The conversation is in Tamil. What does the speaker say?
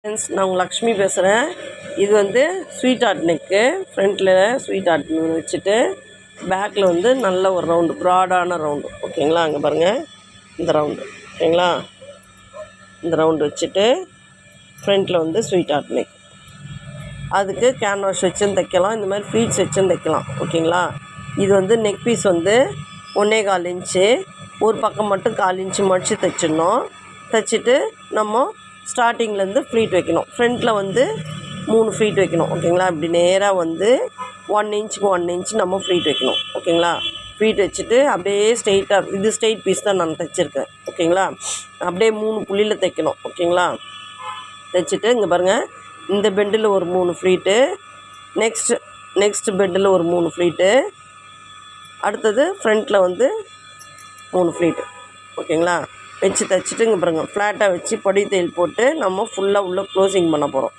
ஃப்ரெண்ட்ஸ், நான் உங்கள் லக்ஷ்மி பேசுகிறேன். இது வந்து ஸ்வீட் ஹார்ட் நெக்கு. ஃப்ரண்ட்டில் ஸ்வீட் ஹார்ட் வச்சுட்டு பேக்கில் வந்து நல்ல ஒரு ரவுண்டு, ப்ராடான ரவுண்டு. ஓகேங்களா, அங்கே பாருங்கள், இந்த ரவுண்டு. ஓகேங்களா, இந்த ரவுண்டு வச்சுட்டு ஃப்ரண்ட்டில் வந்து ஸ்வீட் ஹார்ட் நெக். அதுக்கு கேன்வாஷ் வச்சும் தைக்கலாம், இந்த மாதிரி ஃப்ளீட்ஸ் வச்சும் தைக்கலாம். ஓகேங்களா, இது வந்து நெக் பீஸ் வந்து 1.25 இன்ச்சு. ஒரு பக்கம் மட்டும் 1/4 இன்ச்சு மடித்து தைச்சிடணும். தைச்சிட்டு நம்ம ஸ்டார்டிங்லேருந்து ஃப்ளீட் வைக்கணும். ஃப்ரண்ட்டில் வந்து 3 ஃப்ளீட் வைக்கணும். ஓகேங்களா, இப்படி நேராக வந்து 1 இன்ச்சுக்கு 1 இன்ச் நம்ம ஃப்ளீட் வைக்கணும். ஓகேங்களா, ஃப்ளீட் வச்சுட்டு அப்படியே ஸ்ட்ரெயிட்டாக, இது ஸ்ட்ரெயிட் பீஸ் தான் நான் தைச்சிருக்கேன். ஓகேங்களா, அப்படியே 3 புள்ளியில் தைக்கணும். ஓகேங்களா, தைச்சிட்டு இங்கே பாருங்கள், இந்த பெண்டில் ஒரு 3 ஃப்ளீட்டு, நெக்ஸ்ட் பெண்டில் ஒரு 3 ஃப்ளீட்டு, அடுத்தது ஃப்ரண்ட்டில் வந்து 3 ஃப்ளீட்டு. ஓகேங்களா, வச்சு தைச்சிட்டு இங்கே பாருங்கள், ஃப்ளாட்டாக வச்சு பொடி தையல் போட்டு நம்ம ஃபுல்லாக உள்ளே க்ளோசிங் பண்ண போகிறோம்.